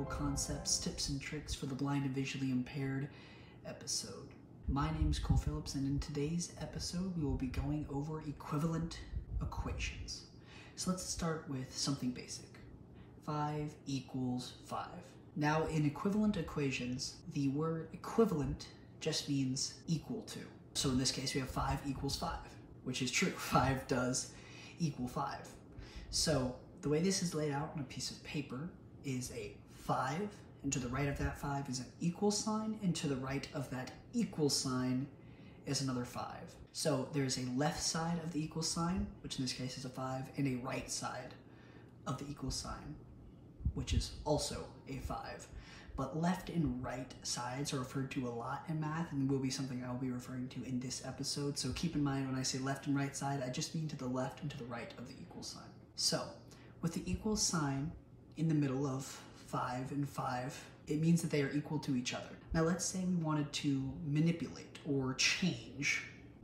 Concepts, tips, and tricks for the blind and visually impaired episode. My name is Cole Phillips, and in today's episode we will be going over equivalent equations. So let's start with something basic. 5 equals 5. Now in equivalent equations, the word equivalent just means equal to. So in this case we have 5 equals 5, which is true. 5 does equal 5. So the way this is laid out on a piece of paper is a 5, and to the right of that 5 is an equal sign, and to the right of that equal sign is another 5. So there's a left side of the equal sign, which in this case is a 5, and a right side of the equal sign, which is also a 5. But left and right sides are referred to a lot in math, and will be something I'll be referring to in this episode. So keep in mind when I say left and right side, I just mean to the left and to the right of the equal sign. So with the equal sign in the middle of 5 and 5, it means that they are equal to each other. Now let's say we wanted to manipulate or change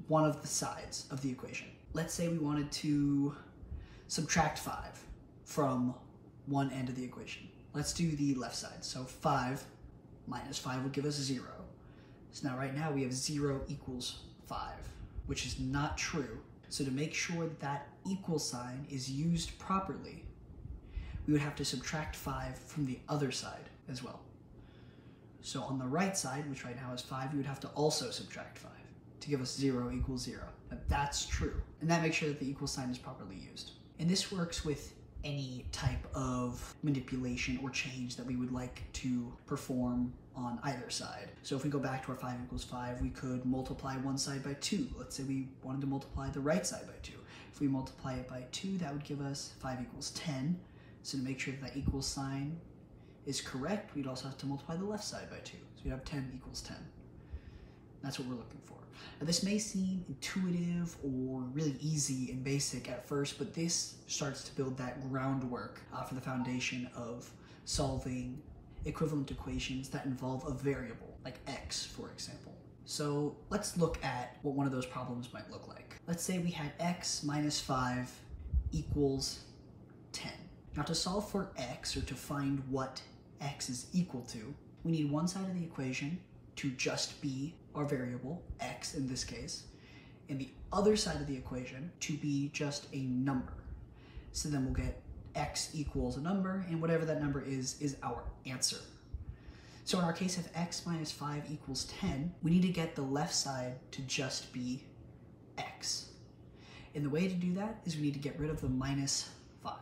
one of the sides of the equation. Let's say we wanted to subtract 5 from one end of the equation. Let's do the left side. So 5 minus 5 would give us 0. So now right now we have 0 equals 5, which is not true. So to make sure that that equal sign is used properly, we would have to subtract 5 from the other side as well. So on the right side, which right now is 5, we would have to also subtract 5 to give us 0 equals 0. Now that's true. And that makes sure that the equal sign is properly used. And this works with any type of manipulation or change that we would like to perform on either side. So if we go back to our 5 equals 5, we could multiply one side by 2. Let's say we wanted to multiply the right side by 2. If we multiply it by 2, that would give us 5 equals 10. So to make sure that equal sign is correct, we'd also have to multiply the left side by 2. So we'd have 10 equals 10. That's what we're looking for. Now this may seem intuitive or really easy and basic at first, but this starts to build that groundwork for the foundation of solving equivalent equations that involve a variable, like x, for example. So let's look at what one of those problems might look like. Let's say we had x minus 5 equals 10. Now to solve for x, or to find what x is equal to, we need one side of the equation to just be our variable, x in this case, and the other side of the equation to be just a number. So then we'll get x equals a number, and whatever that number is our answer. So in our case, if x minus 5 equals 10, we need to get the left side to just be x. And the way to do that is we need to get rid of the minus 5.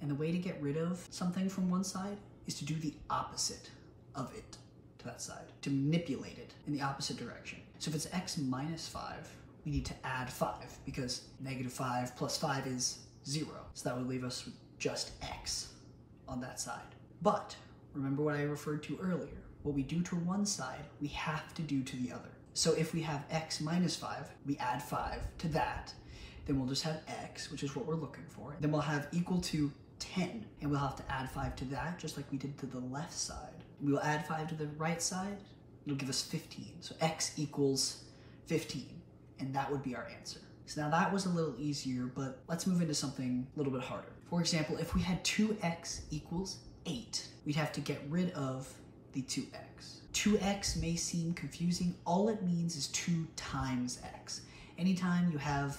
And the way to get rid of something from one side is to do the opposite of it to that side, to manipulate it in the opposite direction. So if it's x minus 5, we need to add 5, because negative 5 plus 5 is 0. So that would leave us with just x on that side. But remember what I referred to earlier. What we do to one side, we have to do to the other. So if we have x minus 5, we add 5 to that, then we'll just have x, which is what we're looking for. Then we'll have equal to 10, and we'll have to add 5 to that, just like we did to the left side. We will add 5 to the right side, it'll give us 15. So x equals 15, and that would be our answer. So now that was a little easier, but let's move into something a little bit harder. For example, if we had 2x equals 8, we'd have to get rid of the 2x. 2x may seem confusing. All it means is 2 times x. Anytime you have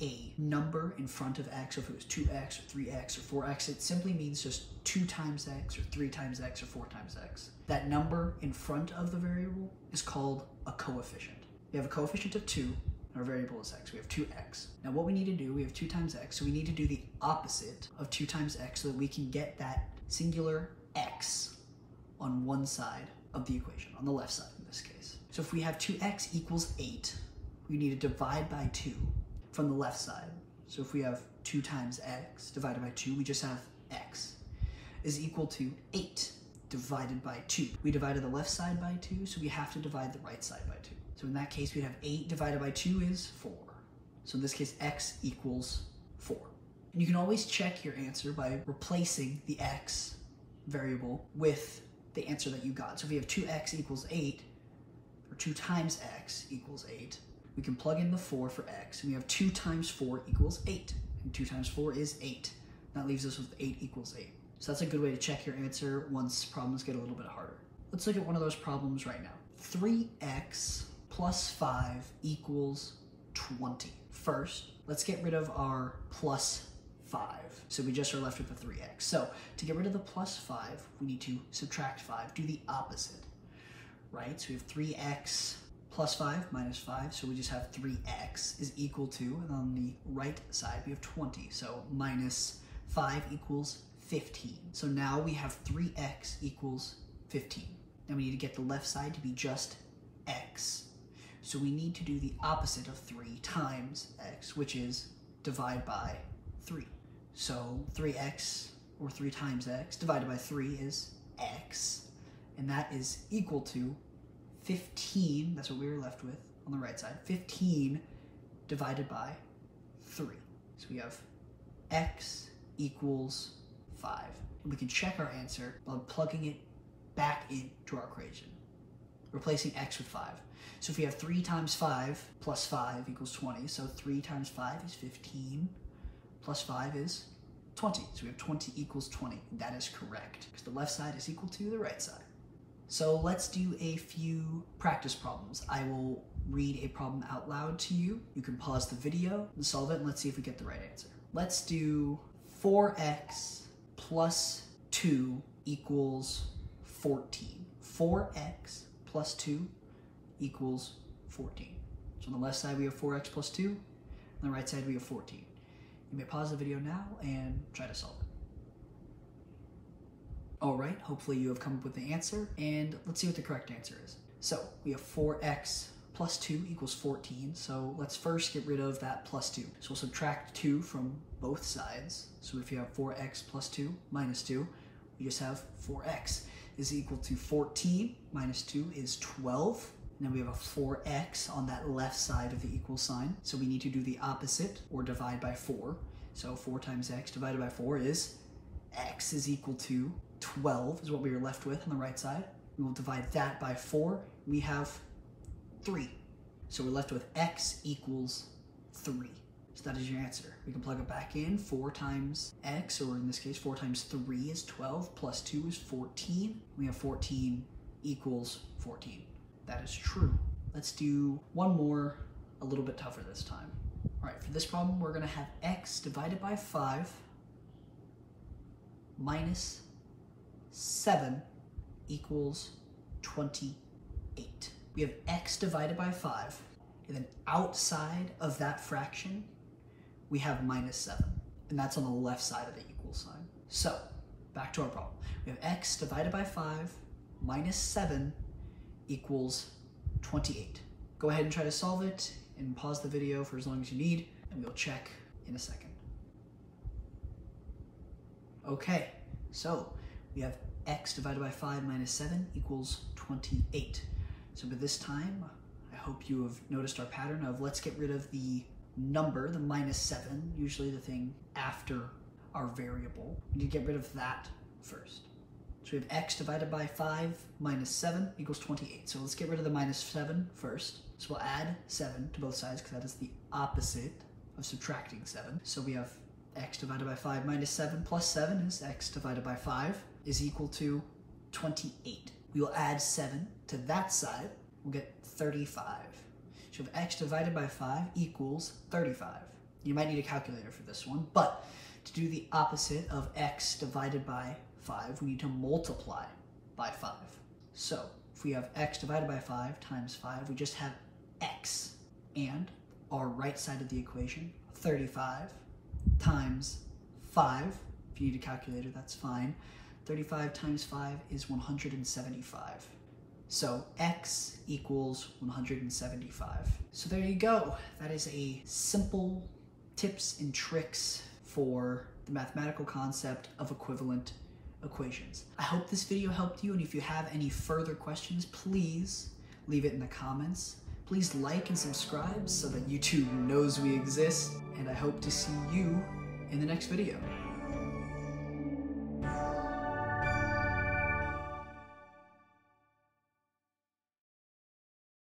a number in front of x, so if it was 2x or 3x or 4x, it simply means just 2 times x or 3 times x or 4 times x. That number in front of the variable is called a coefficient. We have a coefficient of 2, and our variable is x. We have 2x. Now what we need to do, we have 2 times x, so we need to do the opposite of 2 times x so that we can get that singular x on one side of the equation, on the left side in this case. So if we have 2x equals 8, we need to divide by 2 from the left side. So if we have 2 times x divided by 2, we just have x is equal to 8 divided by 2. We divided the left side by 2, so we have to divide the right side by 2. So in that case, we'd have 8 divided by 2 is 4. So in this case, x equals 4. And you can always check your answer by replacing the x variable with the answer that you got. So if you have 2x equals 8, or 2 times x equals 8, we can plug in the 4 for x, and we have 2 times 4 equals 8. And 2 times 4 is 8. That leaves us with 8 equals 8. So that's a good way to check your answer once problems get a little bit harder. Let's look at one of those problems right now. 3x plus 5 equals 20. First, let's get rid of our plus 5. So we just are left with the 3x. So to get rid of the plus 5, we need to subtract 5, do the opposite, right? So we have 3x plus 5 minus 5, so we just have 3x is equal to, and on the right side we have 20, so minus 5 equals 15. So now we have 3x equals 15. Now we need to get the left side to be just x. So we need to do the opposite of 3 times x, which is divide by 3. So 3x, or 3 times x, divided by 3 is x, and that is equal to 15, that's what we were left with on the right side, 15 divided by 3. So we have x equals 5. And we can check our answer by plugging it back into our equation, replacing x with 5. So if we have 3 times 5 plus 5 equals 20, so 3 times 5 is 15, plus 5 is 20. So we have 20 equals 20. That is correct, because the left side is equal to the right side. So let's do a few practice problems. I will read a problem out loud to you. You can pause the video and solve it, and let's see if we get the right answer. Let's do 4x plus 2 equals 14. 4x plus 2 equals 14. So on the left side we have 4x plus 2, on the right side we have 14. You may pause the video now and try to solve it. All right, hopefully you have come up with the answer, and let's see what the correct answer is. So we have 4x plus 2 equals 14, so let's first get rid of that plus 2. So we'll subtract 2 from both sides. So if you have 4x plus 2 minus 2, we just have 4x is equal to 14 minus 2 is 12. And then we have a 4x on that left side of the equal sign. So we need to do the opposite, or divide by 4. So 4 times x divided by 4 is x is equal to 12 is what we are left with on the right side. We will divide that by 4. We have 3. So we're left with x equals 3. So that is your answer. We can plug it back in. 4 times x, or in this case 4 times 3 is 12, plus 2 is 14. We have 14 equals 14. That is true. Let's do one more, a little bit tougher this time. All right, for this problem, we're gonna have x divided by 5 minus 7 equals 28. We have x divided by 5, and then outside of that fraction, we have minus 7, and that's on the left side of the equal sign. So, back to our problem. We have x divided by 5 minus 7 equals 28. Go ahead and try to solve it, and pause the video for as long as you need, and we'll check in a second. Okay, so we have x divided by 5 minus 7 equals 28. So by this time, I hope you have noticed our pattern of let's get rid of the number, the minus 7, usually the thing after our variable. We need to get rid of that first. So we have x divided by 5 minus 7 equals 28. So let's get rid of the minus 7 first. So we'll add 7 to both sides because that is the opposite of subtracting 7. So we have x divided by 5 minus 7 plus 7 is x divided by 5 is equal to 28. We will add 7 to that side. We'll get 35. So if x divided by 5 equals 35. You might need a calculator for this one, but to do the opposite of x divided by 5, we need to multiply by 5. So if we have x divided by 5 times 5, we just have x, and our right side of the equation, 35 times 5. If you need a calculator, that's fine. 35 times 5 is 175. So x equals 175. So there you go. That is a simple tips and tricks for the mathematical concept of equivalent equations. I hope this video helped you, and if you have any further questions, please leave it in the comments. Please like and subscribe so that YouTube knows we exist, and I hope to see you in the next video.